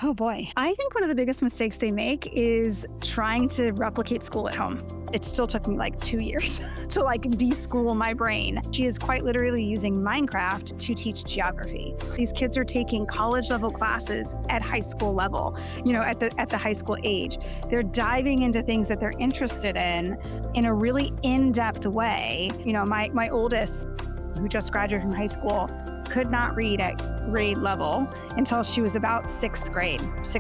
Oh boy. I think one of the biggest mistakes they make is trying to replicate school at home. It still took me like 2 years to deschool my brain. She is quite literally using Minecraft to teach geography. These kids are taking college level classes at high school level, at the high school age. They're diving into things that they're interested in a really in-depth way. My oldest, who just graduated from high school, could not read at grade level until she was about sixth,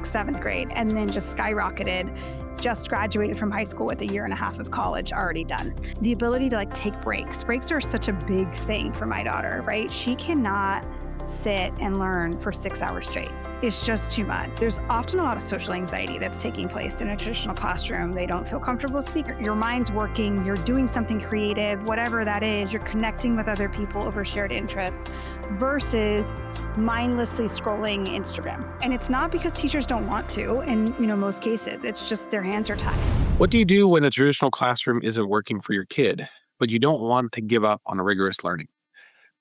seventh grade, and then just skyrocketed, just graduated from high school with a year and a half of college already done. The ability to take breaks. Breaks are such a big thing for my daughter, right? She cannot sit and learn for 6 hours straight. It's just too much. There's often a lot of social anxiety that's taking place in a traditional classroom. They don't feel comfortable speaking. Your mind's working, you're doing something creative, whatever that is, you're connecting with other people over shared interests versus mindlessly scrolling Instagram. And it's not because teachers don't want to in most cases. It's just their hands are tied. What do you do when a traditional classroom isn't working for your kid, but you don't want to give up on rigorous learning?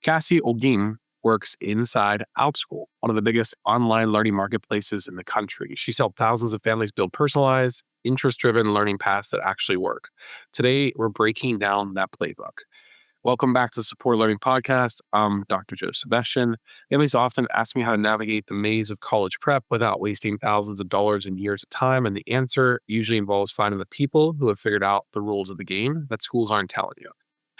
Cassie Olguin works inside Outschool, one of the biggest online learning marketplaces in the country. She's helped thousands of families build personalized, interest-driven learning paths that actually work. Today, we're breaking down that playbook. Welcome back to the Support Learning Podcast. I'm Dr. Joe Sebastian. Families often ask me how to navigate the maze of college prep without wasting thousands of dollars and years of time, and the answer usually involves finding the people who have figured out the rules of the game that schools aren't telling you.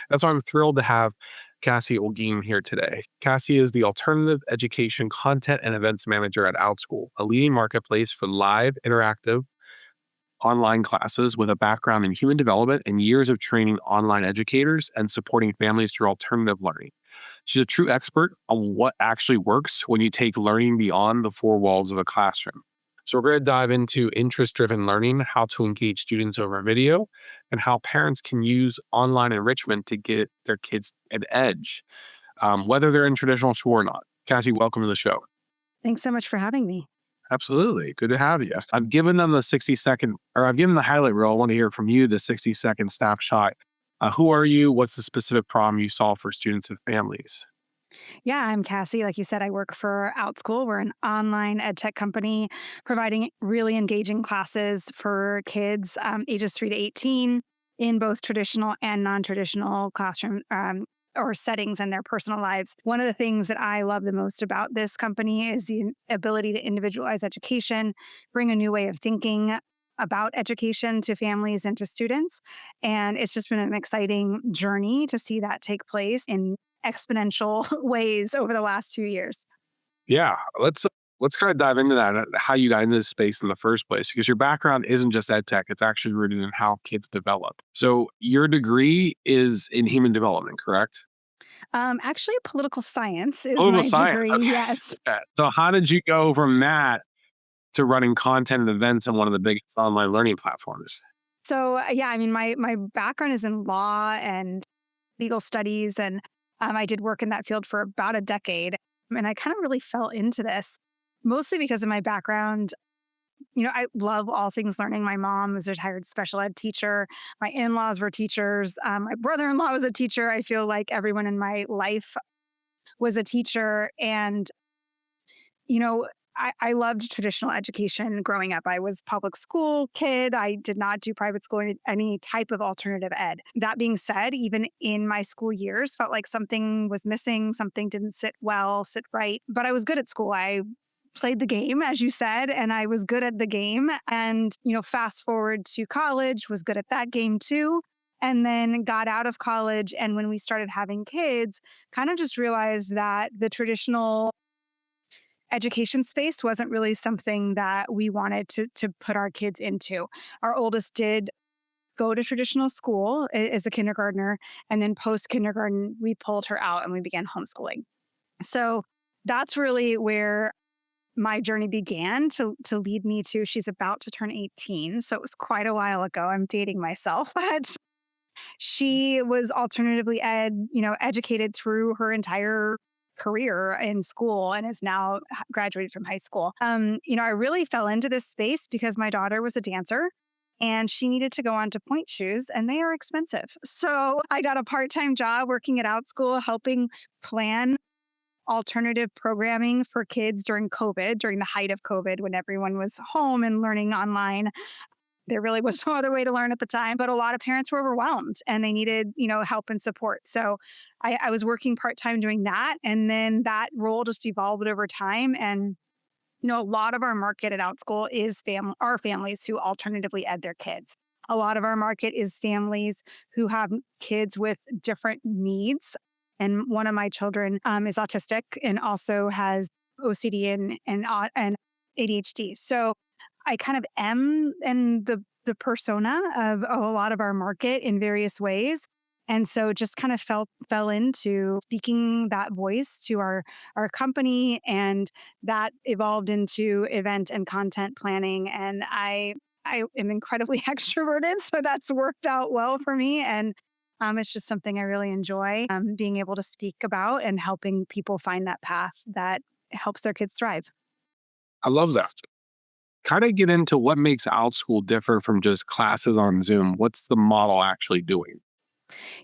That's why I'm thrilled to have Cassie Olguin here today. Cassie is the Alternative Education Content and Events Manager at Outschool, a leading marketplace for live, interactive, online classes with a background in human development and years of training online educators and supporting families through alternative learning. She's a true expert on what actually works when you take learning beyond the four walls of a classroom. So we're going to dive into interest-driven learning, how to engage students over video, and how parents can use online enrichment to get their kids an edge, whether they're in traditional school or not. Cassie, welcome to the show. Thanks so much for having me. Absolutely. Good to have you. I've given them I've given the highlight reel. I want to hear from you, the 60-second snapshot. Who are you? What's the specific problem you solve for students and families? Yeah, I'm Cassie. Like you said, I work for Outschool. We're an online ed tech company providing really engaging classes for kids ages 3 to 18 in both traditional and non-traditional classroom or settings in their personal lives. One of the things that I love the most about this company is the ability to individualize education, bring a new way of thinking about education to families and to students. And it's just been an exciting journey to see that take place in exponential ways over the last 2 years. Yeah, let's kind of dive into that, how you got into this space in the first place, because your background isn't just ed tech, it's actually rooted in how kids develop. So your degree is in human development, correct? Actually, political science is Political my science. degree. Okay. Yes. Yeah. So how did you go from that to running content and events on one of the biggest online learning platforms? So yeah, I mean, my background is in law and legal studies, and I did work in that field for about a decade. And I kind of really fell into this mostly because of my background. I love all things learning. My mom was a retired special ed teacher. My in-laws were teachers. My brother-in-law was a teacher. I feel like everyone in my life was a teacher. And, you know, I loved traditional education growing up. I was public school kid. I did not do private school or any type of alternative ed. That being said, even in my school years, felt like something was missing, something didn't sit right. But I was good at school. I played the game, as you said, and I was good at the game. And, fast forward to college, was good at that game too. And then got out of college. And when we started having kids, kind of just realized that the traditional education space wasn't really something that we wanted to put our kids into. Our oldest did go to traditional school as a kindergartner, and then post kindergarten, we pulled her out and we began homeschooling. So that's really where my journey began to lead me to she's about to turn 18. So it was quite a while ago. I'm dating myself, but she was alternatively educated through her entire career in school and is now graduated from high school. I really fell into this space because my daughter was a dancer and she needed to go on to Pointe shoes and they are expensive. So I got a part-time job working at Outschool, helping plan alternative programming for kids during COVID, during the height of COVID, when everyone was home and learning online. There really was no other way to learn at the time, but a lot of parents were overwhelmed and they needed, help and support. So I was working part-time doing that. And then that role just evolved over time. And, a lot of our market at Outschool is our families who alternatively ed their kids. A lot of our market is families who have kids with different needs. And one of my children is autistic and also has OCD and ADHD. So I kind of am in the persona of a lot of our market in various ways. And so just kind of fell into speaking that voice to our company, and that evolved into event and content planning. And I am incredibly extroverted, so that's worked out well for me. And it's just something I really enjoy, being able to speak about and helping people find that path that helps their kids thrive. I love that. Kind of get into what makes Outschool different from just classes on Zoom. What's the model actually doing?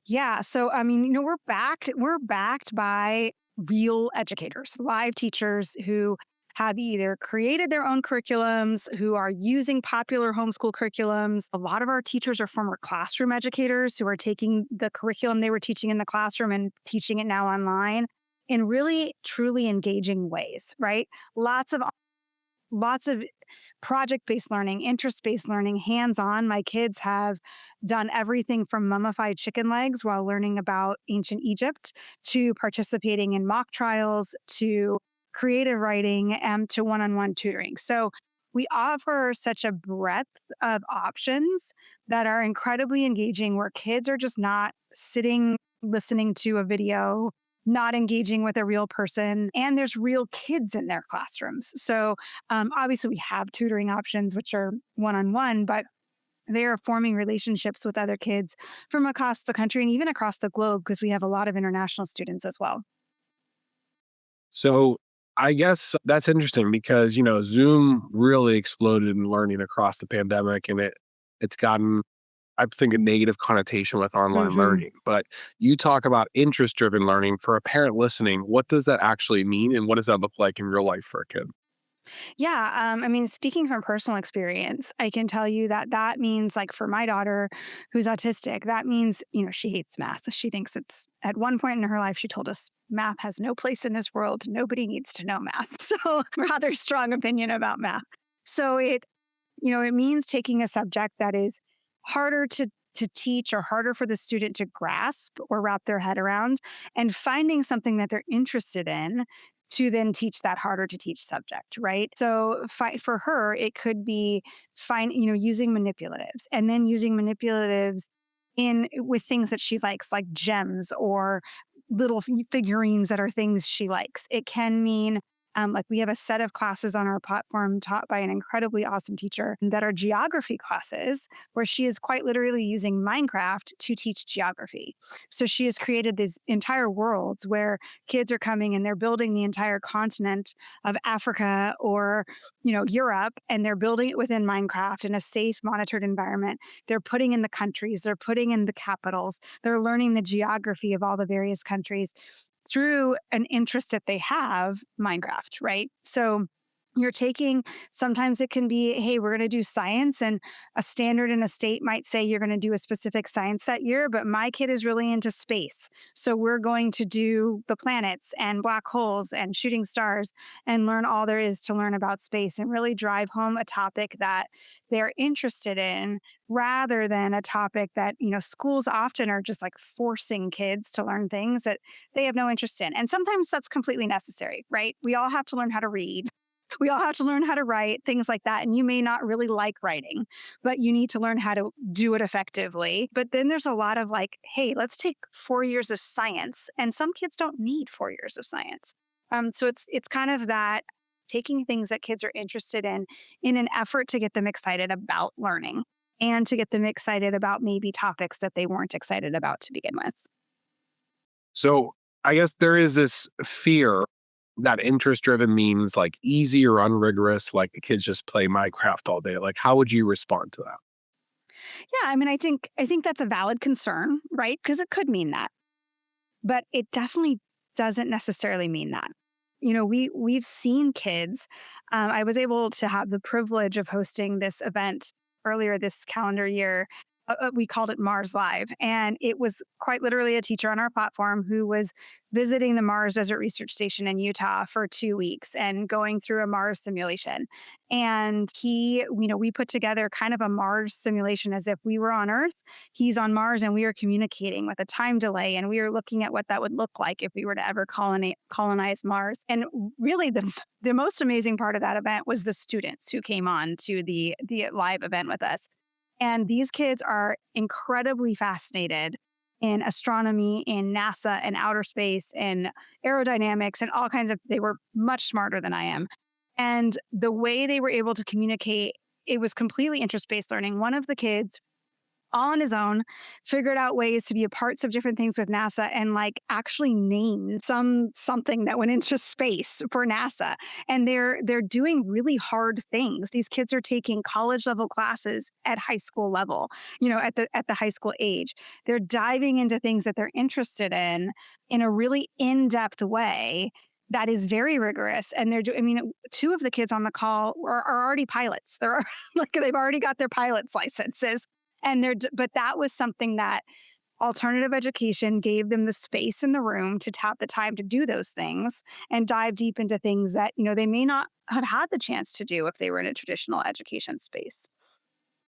Yeah. So, I mean, we're backed by real educators, live teachers who have either created their own curriculums, who are using popular homeschool curriculums. A lot of our teachers are former classroom educators who are taking the curriculum they were teaching in the classroom and teaching it now online in really truly engaging ways, right? Lots of project-based learning, interest-based learning, hands-on. My kids have done everything from mummified chicken legs while learning about ancient Egypt, to participating in mock trials, to creative writing, and to one-on-one tutoring. So we offer such a breadth of options that are incredibly engaging, where kids are just not sitting listening to a video, not engaging with a real person, and there's real kids in their classrooms. So obviously, we have tutoring options, which are one on one, but they are forming relationships with other kids from across the country and even across the globe, because we have a lot of international students as well. So I guess that's interesting because, Zoom really exploded in learning across the pandemic, and it's gotten, I think, a negative connotation with online hmm learning. But you talk about interest driven learning. For a parent listening, what does that actually mean? And what does that look like in real life for a kid? Yeah. I mean, speaking from personal experience, I can tell you that that means, like, for my daughter who's autistic, that means, she hates math. She thinks it's, at one point in her life, she told us math has no place in this world. Nobody needs to know math. So, rather strong opinion about math. So, it means taking a subject that is harder to teach or harder for the student to grasp or wrap their head around, and finding something that they're interested in to then teach that harder to teach subject, right? So for her, it could be using manipulatives, and then using manipulatives in with things that she likes, like gems or little figurines that are things she likes. It can mean, like, we have a set of classes on our platform taught by an incredibly awesome teacher that are geography classes, where she is quite literally using Minecraft to teach geography. So she has created these entire worlds where kids are coming and they're building the entire continent of Africa or, Europe, and they're building it within Minecraft in a safe, monitored environment. They're putting in the countries, they're putting in the capitals, they're learning the geography of all the various countries through an interest that they have, Minecraft, right? So you're taking, sometimes it can be, hey, we're going to do science, and a standard in a state might say you're going to do a specific science that year, but my kid is really into space. So we're going to do the planets and black holes and shooting stars and learn all there is to learn about space, and really drive home a topic that they're interested in, rather than a topic that, schools often are just like forcing kids to learn things that they have no interest in. And sometimes that's completely necessary, right? We all have to learn how to read. We all have to learn how to write, things like that. And you may not really like writing, but you need to learn how to do it effectively. But then there's a lot of, like, hey, let's take 4 years of science. And some kids don't need 4 years of science. So it's kind of that, taking things that kids are interested in an effort to get them excited about learning, and to get them excited about maybe topics that they weren't excited about to begin with. So I guess there is this fear that interest driven means like easy or unrigorous, like the kids just play Minecraft all day. Like, how would you respond to that? Yeah, I mean, I think that's a valid concern, right? Because it could mean that. But it definitely doesn't necessarily mean that. We've seen kids. I was able to have the privilege of hosting this event earlier this calendar year. We called it Mars Live, and it was quite literally a teacher on our platform who was visiting the Mars Desert Research Station in Utah for 2 weeks and going through a Mars simulation. And we put together kind of a Mars simulation as if we were on Earth. He's on Mars, and we are communicating with a time delay, and we are looking at what that would look like if we were to ever colonize Mars. And really, the most amazing part of that event was the students who came on to the live event with us. And these kids are incredibly fascinated in astronomy, in NASA, and outer space, and aerodynamics, and all kinds of. They were much smarter than I am. And the way they were able to communicate, it was completely interest-based learning. One of the kids, all on his own, figured out ways to be a parts of different things with NASA and like actually named something that went into space for NASA. And they're doing really hard things. These kids are taking college level classes at high school level, at the high school age. They're diving into things that they're interested in a really in-depth way that is very rigorous. And two of the kids on the call are already pilots. They're like, they've already got their pilot's licenses. But that was something that alternative education gave them the space in the room to have the time to do those things and dive deep into things that, they may not have had the chance to do if they were in a traditional education space.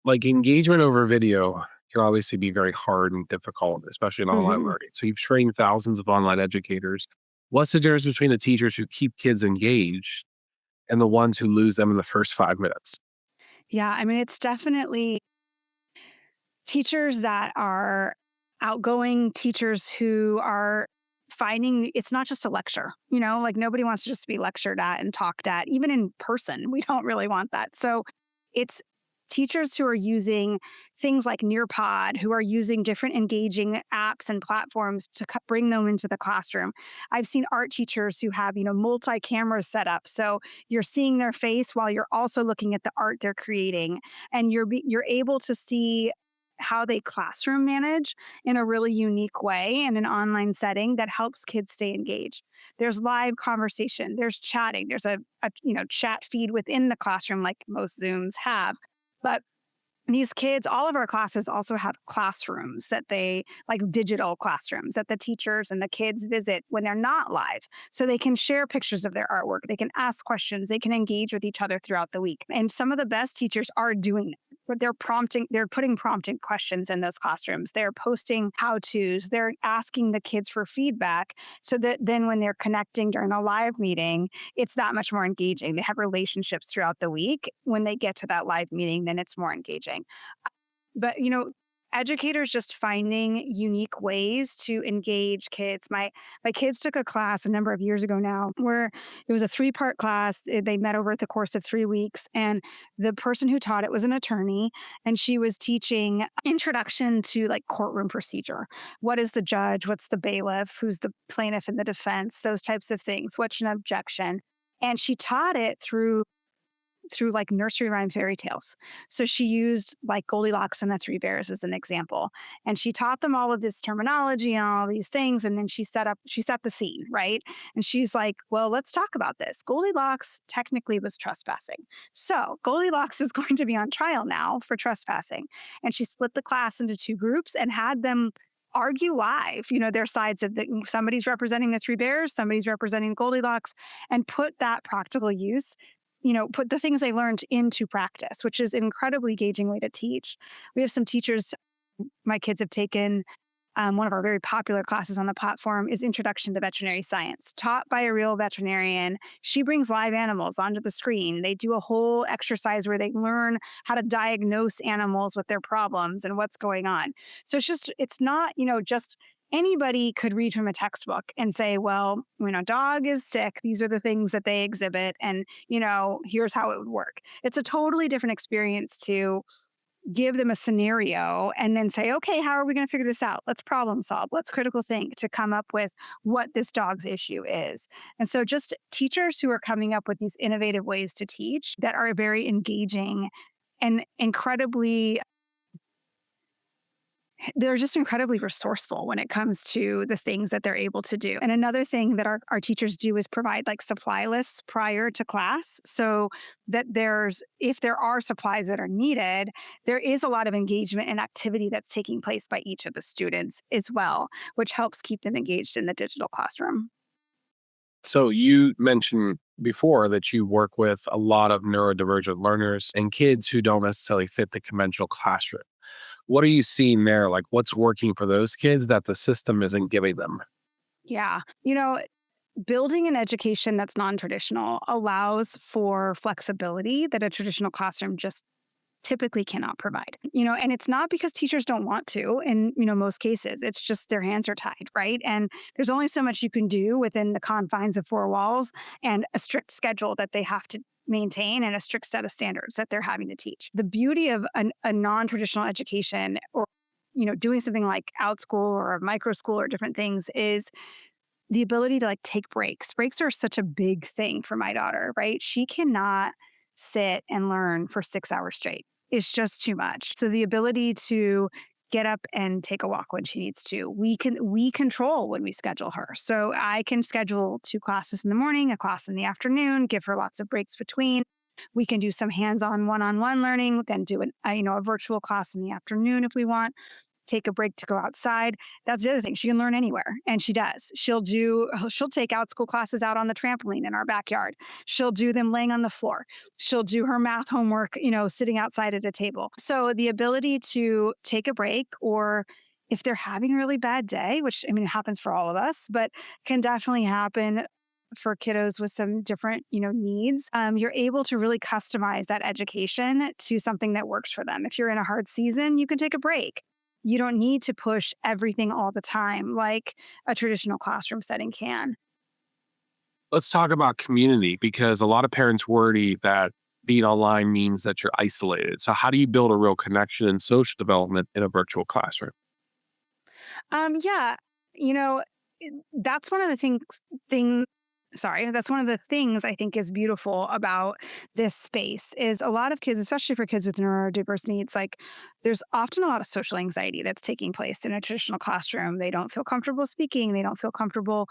Like engagement over video can obviously be very hard and difficult, especially in online Mhm. learning. So you've trained thousands of online educators. What's the difference between the teachers who keep kids engaged and the ones who lose them in the first 5 minutes? Yeah, I mean, it's definitely teachers that are outgoing, teachers who are finding it's not just a lecture, like nobody wants to just be lectured at and talked at, even in person. We don't really want that. So it's teachers who are using things like Nearpod, who are using different engaging apps and platforms to bring them into the classroom. I've seen art teachers who have, multi cameras set up. So you're seeing their face while you're also looking at the art they're creating. And you're able to see how they classroom manage in a really unique way in an online setting that helps kids stay engaged. There's live conversation, there's chatting, there's a chat feed within the classroom like most Zooms have. But these kids, all of our classes also have classrooms that they like digital classrooms that the teachers and the kids visit when they're not live. So they can share pictures of their artwork, they can ask questions, they can engage with each other throughout the week. And some of the best teachers are doing that. But they're putting prompting questions in those classrooms. They're posting how to's. They're asking the kids for feedback so that then when they're connecting during a live meeting, it's that much more engaging. They have relationships throughout the week. When they get to that live meeting, then it's more engaging. But, educators just finding unique ways to engage kids. My kids took a class a number of years ago now where it was a 3-part class. They met over the course of 3 weeks, and the person who taught it was an attorney, and she was teaching introduction to like courtroom procedure. What is the judge? What's the bailiff? Who's the plaintiff and the defense? Those types of things. What's an objection? And she taught it through like nursery rhyme fairy tales. So she used like Goldilocks and the Three Bears as an example. And she taught them all of this terminology and all these things. And then she set the scene, right? And she's like, well, let's talk about this. Goldilocks technically was trespassing. So Goldilocks is going to be on trial now for trespassing. And she split the class into 2 groups and had them argue live, their sides of somebody's representing the Three Bears, somebody's representing Goldilocks, and put that practical use, put the things they learned into practice, which is an incredibly engaging way to teach. We have some teachers, my kids have taken. One of our very popular classes on the platform is Introduction to Veterinary Science, taught by a real veterinarian. She brings live animals onto the screen. They do a whole exercise where they learn how to diagnose animals with their problems and what's going on. So it's not, just anybody could read from a textbook and say, well, when a dog is sick, these are the things that they exhibit. And, here's how it would work. It's a totally different experience to give them a scenario and then say, okay, how are we going to figure this out? Let's problem solve. Let's critical think to come up with what this dog's issue is. And so just teachers who are coming up with these innovative ways to teach that are very engaging and incredibly They're just incredibly resourceful when it comes to the things that they're able to do. And another thing that our teachers do is provide like supply lists prior to class so that if there are supplies that are needed, there is a lot of engagement and activity that's taking place by each of the students as well, which helps keep them engaged in the digital classroom. So you mentioned before that you work with a lot of neurodivergent learners and kids who don't necessarily fit the conventional classroom. What are you seeing there? Like what's working for those kids that the system isn't giving them? Yeah. Building an education that's non-traditional allows for flexibility that a traditional classroom just typically cannot provide. And it's not because teachers don't want to in, most cases. It's just their hands are tied, right? And there's only so much you can do within the confines of four walls and a strict schedule that they have to maintain and a strict set of standards that they're having to teach. The beauty of a non-traditional education or doing something like Outschool or a micro school or different things is the ability to like take breaks. Breaks are such a big thing for my daughter, right? She cannot sit and learn for 6 hours straight. It's just too much. So the ability to get up and take a walk when she needs to. We control when we schedule her. So I can schedule 2 classes in the morning, a class in the afternoon, give her lots of breaks between. We can do some hands-on one-on-one learning, then do a virtual class in the afternoon if we want, take a break to go outside. That's the other thing. She can learn anywhere, and she does. She'll take Outschool classes out on the trampoline in our backyard. She'll do them laying on the floor. She'll do her math homework, sitting outside at a table. So the ability to take a break, or if they're having a really bad day, which it happens for all of us, but can definitely happen for kiddos with some different, needs, you're able to really customize that education to something that works for them. If you're in a hard season, you can take a break. You don't need to push everything all the time like a traditional classroom setting can. Let's talk about community because a lot of parents worry that being online means that you're isolated. So how do you build a real connection and social development in a virtual classroom? Yeah, you know, that's one of the thing sorry, that's one of the things I think is beautiful about this space is a lot of kids, especially for kids with neurodiverse needs, like there's often a lot of social anxiety that's taking place in a traditional classroom. They don't feel comfortable speaking. They don't feel comfortable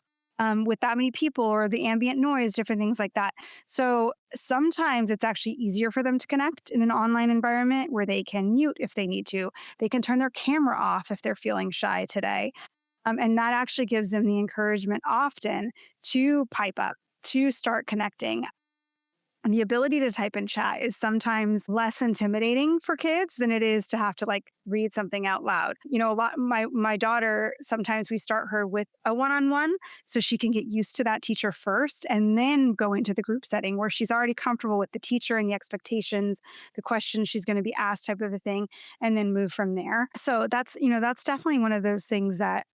with that many people or the ambient noise, different things like that. So sometimes it's actually easier for them to connect in an online environment where they can mute if they need to. They can turn their camera off if they're feeling shy today. And that actually gives them the encouragement often to pipe up, to start connecting. And the ability to type in chat is sometimes less intimidating for kids than it is to have to like read something out loud. A lot my daughter, sometimes we start her with a one-on-one so she can get used to that teacher first and then go into the group setting where she's already comfortable with the teacher and the expectations, the questions she's going to be asked type of a thing, and then move from there. So that's definitely one of those things that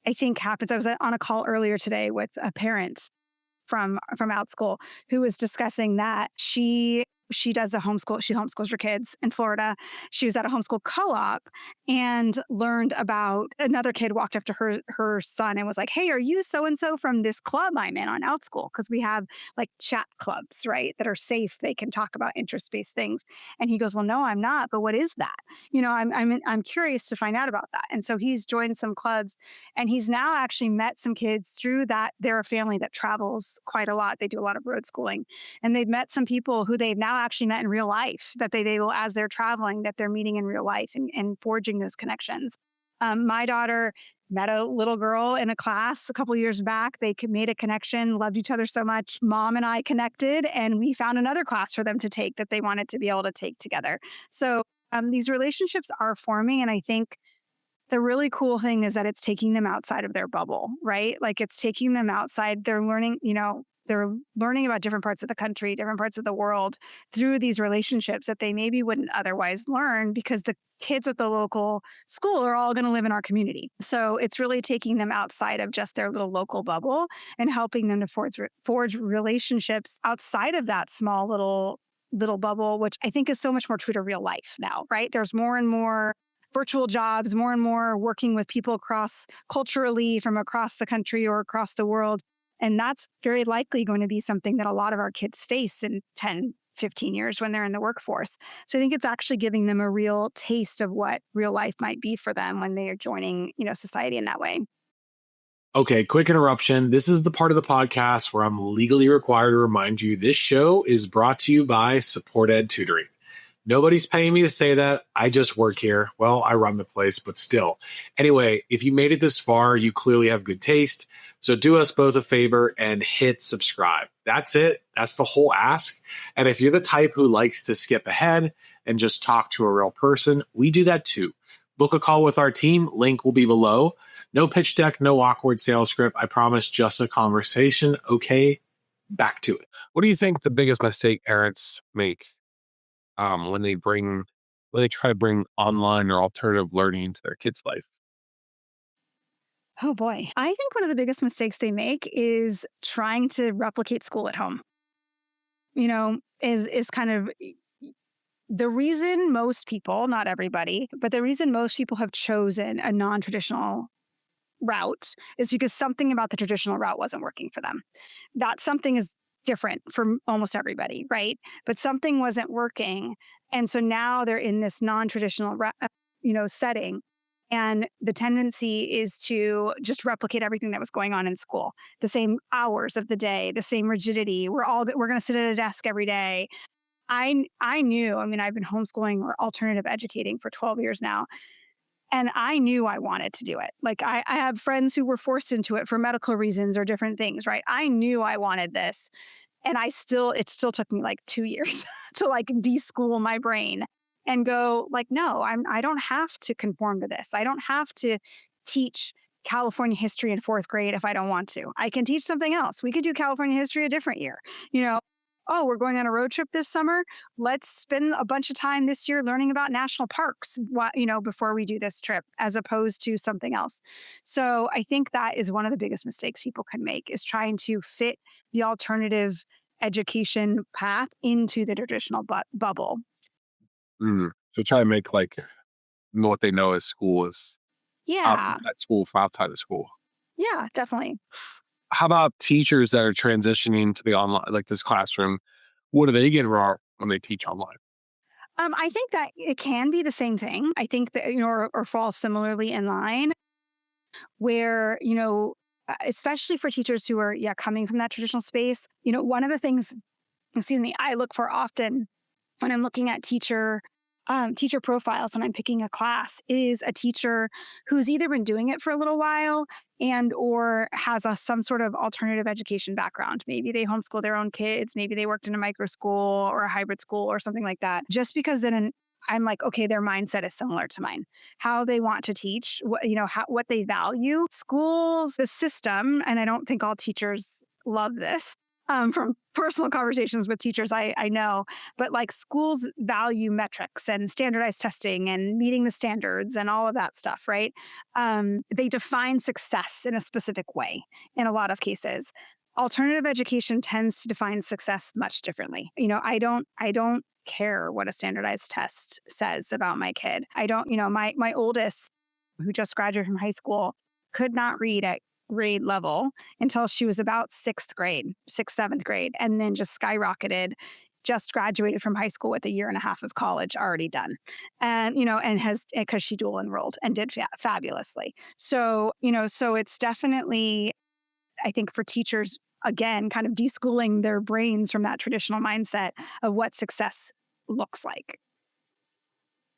I think happens. I was on a call earlier today with a parent from Outschool who was discussing that she does a homeschool. She homeschools her kids in Florida. She was at a homeschool co-op and learned about another kid walked up to her son and was like, "Hey, are you so and so from this club I'm in on Outschool?" Because we have like chat clubs, right, that are safe. They can talk about interest-based things. And he goes, "Well, no, I'm not. But what is that? I'm curious to find out about that." And so he's joined some clubs, and he's now actually met some kids through that. They're a family that travels quite a lot. They do a lot of road schooling, and they've met some people who they've now actually met in real life that they will, as they're traveling, that they're meeting in real life and forging those connections. My daughter met a little girl in a class a couple years back. They made a connection, loved each other so much. Mom and I connected, and we found another class for them to take that they wanted to be able to take together. So these relationships are forming, and I think the really cool thing is that it's taking them outside of their bubble, right? Like it's taking them outside. They're learning about different parts of the country, different parts of the world through these relationships that they maybe wouldn't otherwise learn because the kids at the local school are all going to live in our community. So it's really taking them outside of just their little local bubble and helping them to forge relationships outside of that small little bubble, which I think is so much more true to real life now, right? There's more and more virtual jobs, more and more working with people across culturally from across the country or across the world. And that's very likely going to be something that a lot of our kids face in 10, 15 years when they're in the workforce. So I think it's actually giving them a real taste of what real life might be for them when they are joining, society in that way. Okay, quick interruption. This is the part of the podcast where I'm legally required to remind you this show is brought to you by Support Ed Tutoring. Nobody's paying me to say that. I just work here. Well, I run the place, but still. Anyway, if you made it this far, you clearly have good taste. So do us both a favor and hit subscribe. That's it. That's the whole ask. And if you're the type who likes to skip ahead and just talk to a real person, we do that too. Book a call with our team. Link will be below. No pitch deck, no awkward sales script. I promise, just a conversation. Okay, back to it. What do you think the biggest mistake parents make when they try to bring online or alternative learning into their kids' life? Oh boy. I think one of the biggest mistakes they make is trying to replicate school at home. Is kind of the reason most people, not everybody, but the reason most people have chosen a non-traditional route is because something about the traditional route wasn't working for them. That something is different for almost everybody, right? But something wasn't working. And so now they're in this non-traditional setting. And the tendency is to just replicate everything that was going on in school. The same hours of the day, the same rigidity. We're going to sit at a desk every day. I knew, I've been homeschooling or alternative educating for 12 years now. And I knew I wanted to do it. Like I have friends who were forced into it for medical reasons or different things, right? I knew I wanted this. And it still took me like 2 years to like deschool my brain and go like, no, I don't have to conform to this. I don't have to teach California history in 4th grade if I don't want to. I can teach something else. We could do California history a different year. Oh, we're going on a road trip this summer. Let's spend a bunch of time this year learning about national parks, before we do this trip, as opposed to something else. So I think that is one of the biggest mistakes people can make, is trying to fit the alternative education path into the traditional bubble. So try to make what they know as school is Yeah. at school from outside of school. Yeah, definitely. How about teachers that are transitioning to the online, like this classroom? What do they get wrong when they teach online? I think that it can be the same thing. I think that, or fall similarly in line where, especially for teachers who are, coming from that traditional space, one of the things, I look for often when I'm looking at teacher profiles when I'm picking a class is a teacher who's either been doing it for a little while and or has some sort of alternative education background. Maybe they homeschool their own kids. Maybe they worked in a micro school or a hybrid school or something like that. Just because then I'm like, okay, their mindset is similar to mine. How they want to teach, what they value. Schools, the system, and I don't think all teachers love this. From personal conversations with teachers, I know, but like schools value metrics and standardized testing and meeting the standards and all of that stuff, right? They define success in a specific way in a lot of cases. Alternative education tends to define success much differently. I don't care what a standardized test says about my kid. I don't, my oldest, who just graduated from high school, could not read at grade level until she was about 7th grade, and then just skyrocketed, just graduated from high school with a year and a half of college already done. And, and has, because she dual enrolled and did fabulously. So, so it's definitely, I think for teachers, again, kind of deschooling their brains from that traditional mindset of what success looks like.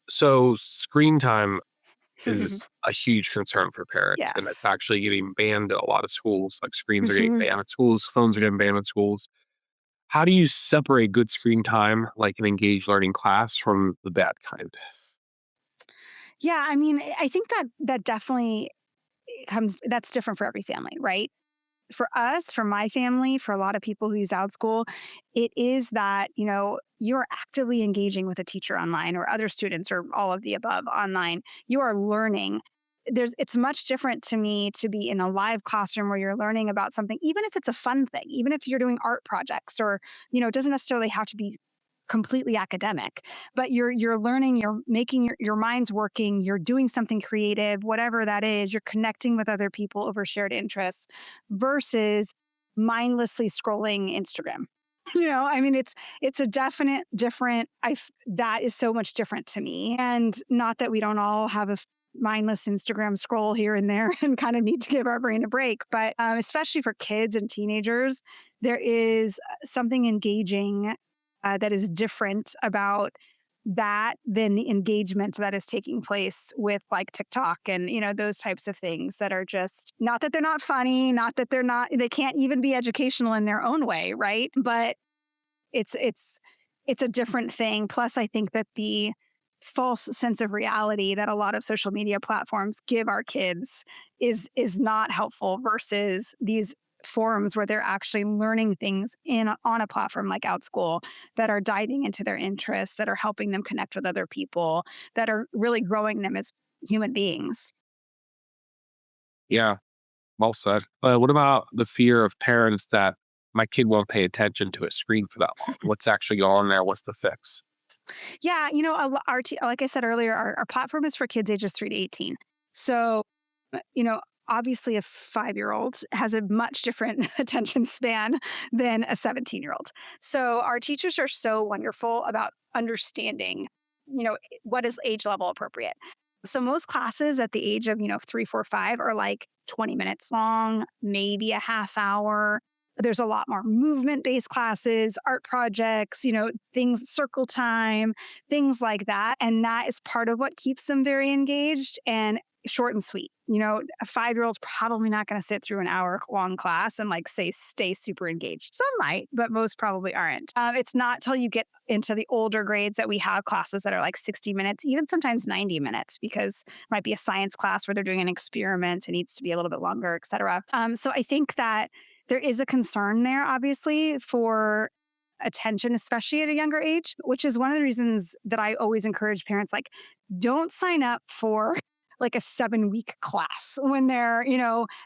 So screen time is a huge concern for parents, and it's Yes. actually getting banned at a lot of schools. Like screens are getting Mhm. banned at schools, phones are getting banned at schools. How do you separate good screen time, like an engaged learning class, from the bad kind? Yeah, I think that definitely that's different for every family, right? For us, for my family, for a lot of people who use Outschool, it is that, you're actively engaging with a teacher online or other students or all of the above online. You are learning. It's much different to me to be in a live classroom where you're learning about something, even if it's a fun thing, even if you're doing art projects or, it doesn't necessarily have to be completely academic, but you're learning, you're making your mind's working, you're doing something creative, whatever that is, you're connecting with other people over shared interests versus mindlessly scrolling Instagram. I mean, it's a definite different. That is so much different to me, and not that we don't all have a mindless Instagram scroll here and there and kind of need to give our brain a break, but especially for kids and teenagers, there is something engaging that is different about that than the engagement that is taking place with like TikTok and those types of things that are just not that they're not funny, not that they can't even be educational in their own way, right? But it's a different thing. Plus, I think that the false sense of reality that a lot of social media platforms give our kids is not helpful versus these forums where they're actually learning things in on a platform like Outschool that are diving into their interests, that are helping them connect with other people, that are really growing them as human beings. Yeah, well said. But what about the fear of parents that my kid won't pay attention to a screen for that long? What's actually going on there? What's the fix? Yeah, like I said earlier, our platform is for kids ages 3 to 18. So, uh, you know, obviously a 5-year-old has a much different attention span than a 17-year-old. So our teachers are so wonderful about understanding, what is age level appropriate. So most classes at the age of, 3, 4, 5 are like 20 minutes long, maybe a half hour. There's a lot more movement based classes, art projects, things, circle time, things like that. And that is part of what keeps them very engaged and short and sweet. A 5-year-old's probably not going to sit through an hour long class and like say, stay super engaged. Some might, but most probably aren't. It's not till you get into the older grades that we have classes that are like 60 minutes, even sometimes 90 minutes, because it might be a science class where they're doing an experiment. It needs to be a little bit longer, et cetera. So I think that there is a concern there, obviously, for attention, especially at a younger age, which is one of the reasons that I always encourage parents like, don't sign up for like a 7-week class when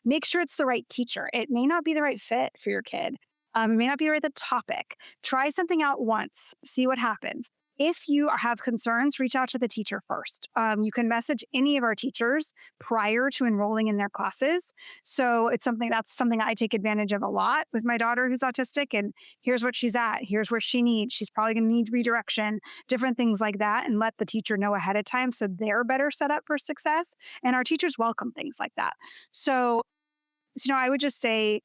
make sure it's the right teacher. It may not be the right fit for your kid. It may not be the right topic. Try something out once, see what happens. If you have concerns, reach out to the teacher first. You can message any of our teachers prior to enrolling in their classes. So that's something I take advantage of a lot with my daughter who's autistic. And here's what she's at. Here's where she needs. She's probably going to need redirection, different things like that, and let the teacher know ahead of time so they're better set up for success. And our teachers welcome things like that. So, I would just say,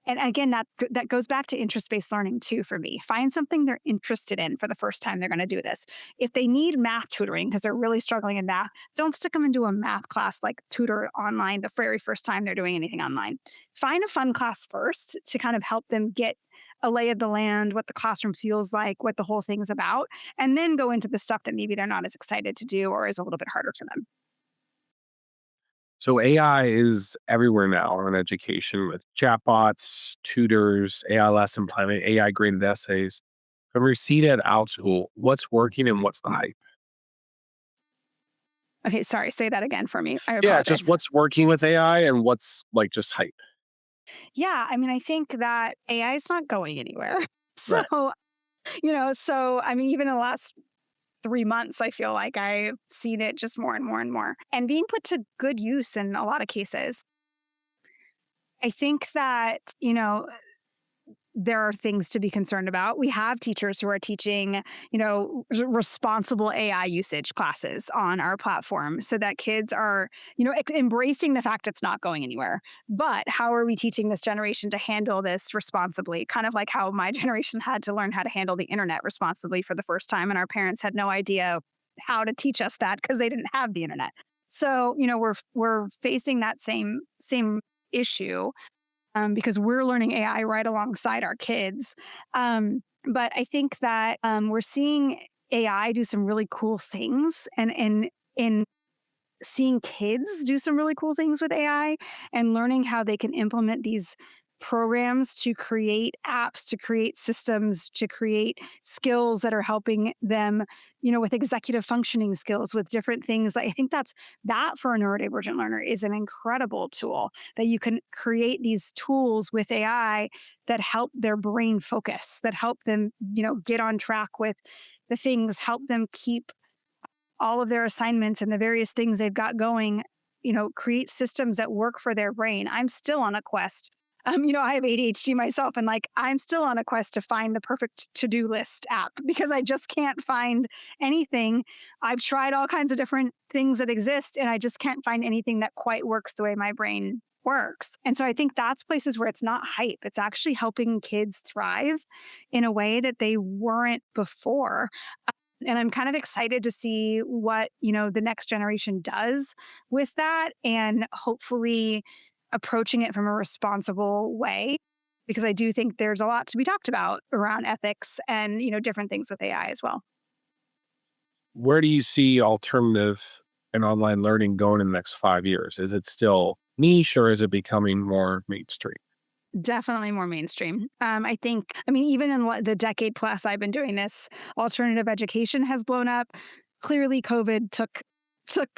and again, that goes back to interest-based learning too for me. Find something they're interested in for the first time they're going to do this. If they need math tutoring because they're really struggling in math, don't stick them into a math class like tutor online the very first time they're doing anything online. Find a fun class first to kind of help them get a lay of the land, what the classroom feels like, what the whole thing's about, and then go into the stuff that maybe they're not as excited to do or is a little bit harder for them. So AI is everywhere now in education with chatbots, tutors, AI lesson planning, AI graded essays. From your seat at Outschool, what's working and what's the hype? Okay, sorry, say that again for me. I Yeah, just apologize. what's working with AI and what's like just hype. Yeah, I mean, I think that AI is not going anywhere. So, Right. I mean, even in the last 3 months, I feel like I've seen it just more and more and more and being put to good use in a lot of cases. I think that, there are things to be concerned about. We have teachers who are teaching, responsible AI usage classes on our platform so that kids are, embracing the fact it's not going anywhere. But how are we teaching this generation to handle this responsibly? Kind of like how my generation had to learn how to handle the internet responsibly for the first time, and our parents had no idea how to teach us that because they didn't have the internet. So, we're facing that same issue because we're learning AI right alongside our kids. But I think that we're seeing AI do some really cool things, and in seeing kids do some really cool things with AI and learning how they can implement these programs to create apps, to create systems, to create skills that are helping them, with executive functioning skills, with different things. I think that for a neurodivergent learner is an incredible tool that you can create these tools with AI that help their brain focus, that help them, get on track with the things, help them keep all of their assignments and the various things they've got going, create systems that work for their brain. I'm still on a quest I have ADHD myself, and like I'm still on a quest to find the perfect to-do list app because I just can't find anything. I've tried all kinds of different things that exist, and I just can't find anything that quite works the way my brain works. And so I think that's places where it's not hype. It's actually helping kids thrive in a way that they weren't before. And I'm kind of excited to see what, the next generation does with that and hopefully approaching it from a responsible way because I do think there's a lot to be talked about around ethics and, different things with AI as well. Where do you see alternative and online learning going in the next 5 years? Is it still niche or is it becoming more mainstream? Definitely more mainstream. Even in the decade plus I've been doing this, alternative education has blown up. Clearly, COVID took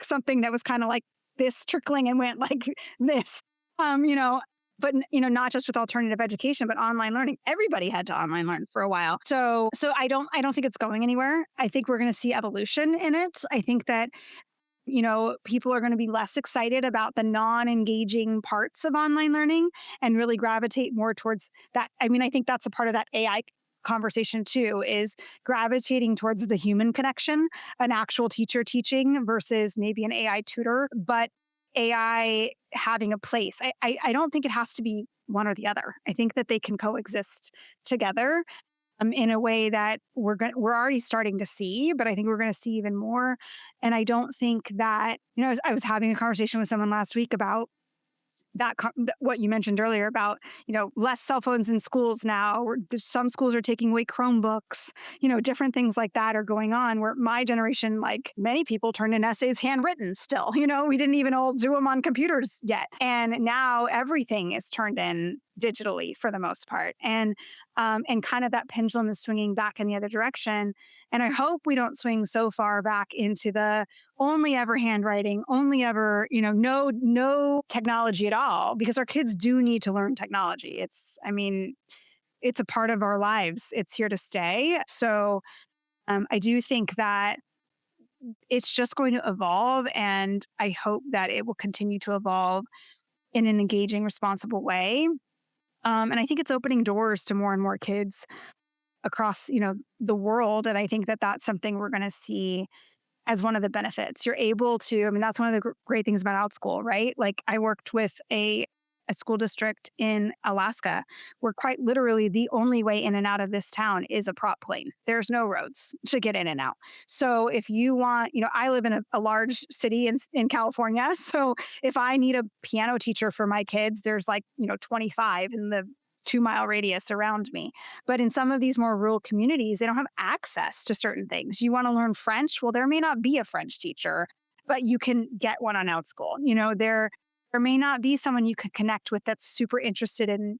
something that was kind of like this trickling and went like this. Um, you know, but not just with alternative education, but online learning. Everybody had to online learn for a while. So I don't think it's going anywhere. I think we're going to see evolution in it. I think that people are going to be less excited about the non-engaging parts of online learning and really gravitate more towards that. I think that's a part of that AI conversation too, is gravitating towards the human connection, an actual teacher teaching versus maybe an AI tutor, but AI having a place. I don't think it has to be one or the other. I think that they can coexist together in a way that we're already starting to see, but I think we're going to see even more. And I don't think that I was having a conversation with someone last week about what you mentioned earlier about less cell phones in schools now. Some schools are taking away Chromebooks. Different things like that are going on. Where my generation, like many people, turned in essays handwritten. Still, we didn't even all do them on computers yet, and now everything is turned in digitally for the most part. And kind of that pendulum is swinging back in the other direction. And I hope we don't swing so far back into the only ever handwriting, only ever, no technology at all, because our kids do need to learn technology. It's a part of our lives. It's here to stay. So I do think that it's just going to evolve, and I hope that it will continue to evolve in an engaging, responsible way. And I think it's opening doors to more and more kids across, the world. And I think that that's something we're going to see as one of the benefits. You're able to, that's one of the great things about Outschool, right? Like I worked with a school district in Alaska where quite literally the only way in and out of this town is a prop plane. There's no roads to get in and out. So if you want, I live in a large city in California. So if I need a piano teacher for my kids, there's like, 25 in the 2-mile radius around me. But in some of these more rural communities, they don't have access to certain things. You want to learn French? Well, there may not be a French teacher, but you can get one on Outschool. There may not be someone you could connect with that's super interested in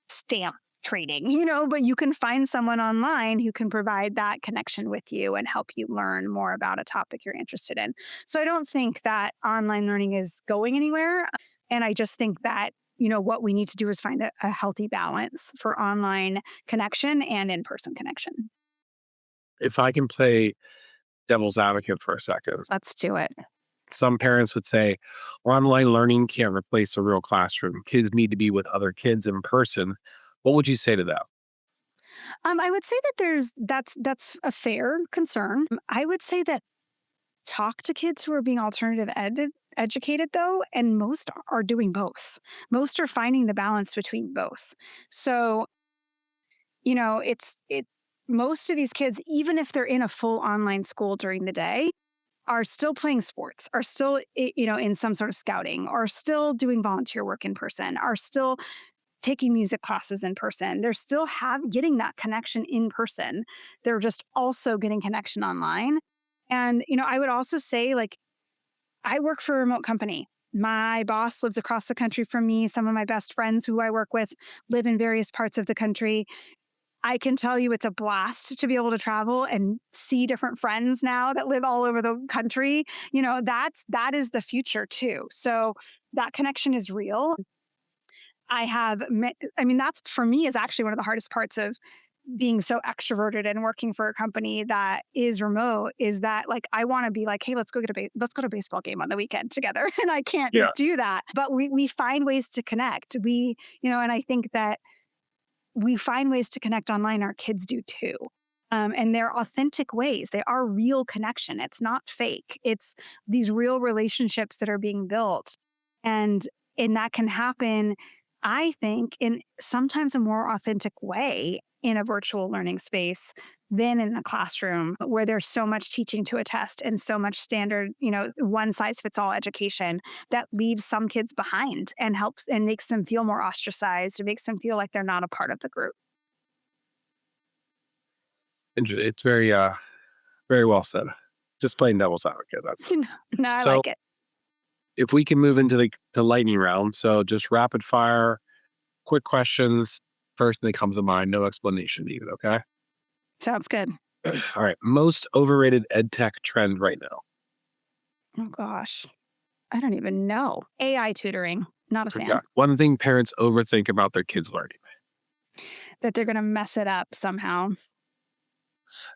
stamp trading, but you can find someone online who can provide that connection with you and help you learn more about a topic you're interested in. So I don't think that online learning is going anywhere. And I just think that what we need to do is find a healthy balance for online connection and in-person connection. If I can play devil's advocate for a second, Let's do it. some parents would say online learning can't replace a real classroom. Kids need to be with other kids in person. What would you say to that? I would say that that's a fair concern. I would say that talk to kids who are being educated though, and most are doing both. Most are finding the balance between both. So it most of these kids, even if they're in a full online school during the day, are still playing sports, are still, in some sort of scouting, are still doing volunteer work in person, are still taking music classes in person. They're still getting that connection in person. They're just also getting connection online. And, I would also say, like, I work for a remote company. My boss lives across the country from me. Some of my best friends who I work with live in various parts of the country. I can tell you it's a blast to be able to travel and see different friends now that live all over the country. That is the future too. So that connection is real. That's for me is actually one of the hardest parts of being so extroverted and working for a company that is remote is that like I want to be like, hey, let's go let's go to a baseball game on the weekend together, and I can't Yeah. do that. But we find ways to connect. And I think that we find ways to connect online. Our kids do too. And they're authentic ways. They are real connection. It's not fake. It's these real relationships that are being built. And that can happen, I think, in sometimes a more authentic way in a virtual learning space than in a classroom where there's so much teaching to a test and so much standard, one size fits all education that leaves some kids behind and helps and makes them feel more ostracized. It makes them feel like they're not a part of the group. It's very, very well said. Just playing devil's advocate. That's No, I so. like it. If we can move into the lightning round, so just rapid fire, quick questions. First thing that comes to mind, no explanation needed. Okay. Sounds good. All right. Most overrated ed tech trend right now. Oh gosh. I don't even know. AI tutoring. Not a fan. Yeah. One thing parents overthink about their kids' learning. That they're going to mess it up somehow.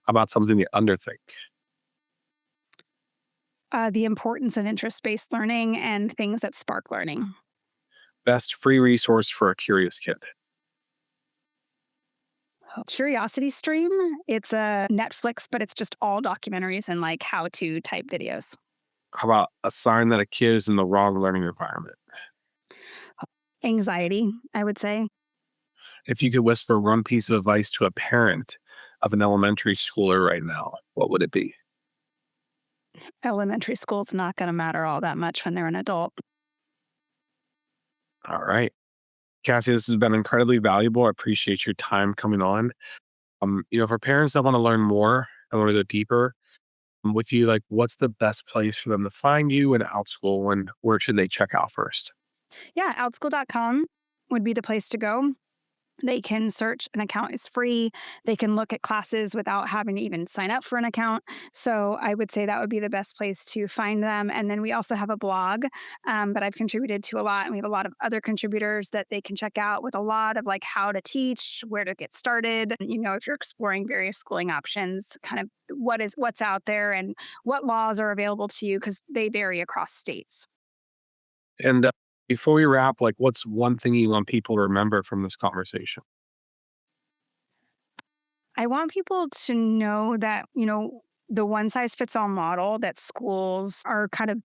About something they underthink. The importance of interest-based learning and things that spark learning. Best free resource for a curious kid. Curiosity Stream. It's a Netflix, but it's just all documentaries and like how-to type videos. How about a sign that a kid is in the wrong learning environment? Anxiety, I would say. If you could whisper one piece of advice to a parent of an elementary schooler right now, what would it be? Elementary school's not going to matter all that much when they're an adult. All right. Cassie, this has been incredibly valuable. I appreciate your time coming on. For parents that want to learn more and want to go deeper with you, like what's the best place for them to find you and Outschool, and where should they check out first? Yeah, outschool.com would be the place to go. They can search, an account is free. They can look at classes without having to even sign up for an account. So I would say that would be the best place to find them. And then we also have a blog that I've contributed to a lot. And we have a lot of other contributors that they can check out with a lot of like how to teach, where to get started. If you're exploring various schooling options, kind of what's out there and what laws are available to you because they vary across states. And before we wrap, like what's one thing you want people to remember from this conversation? I want people to know that, the one size fits all model that schools are kind of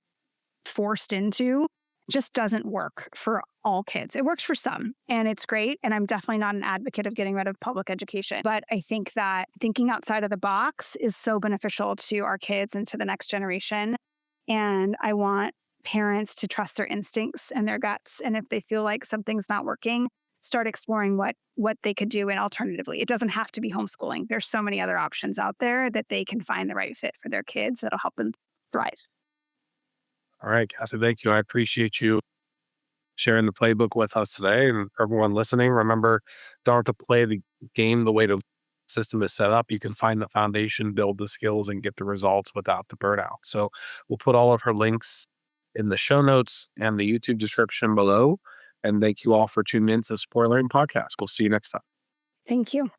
forced into just doesn't work for all kids. It works for some and it's great. And I'm definitely not an advocate of getting rid of public education. But I think that thinking outside of the box is so beneficial to our kids and to the next generation. And I want parents to trust their instincts and their guts. And if they feel like something's not working, start exploring what they could do and alternatively. It doesn't have to be homeschooling. There's so many other options out there that they can find the right fit for their kids that'll help them thrive. All right, Cassie, thank you. I appreciate you sharing the playbook with us today. And for everyone listening, remember, don't have to play the game the way the system is set up. You can find the foundation, build the skills, and get the results without the burnout. So we'll put all of her links in the show notes and the YouTube description below. And thank you all for tuning in to the Support Learning Podcast. We'll see you next time. Thank you.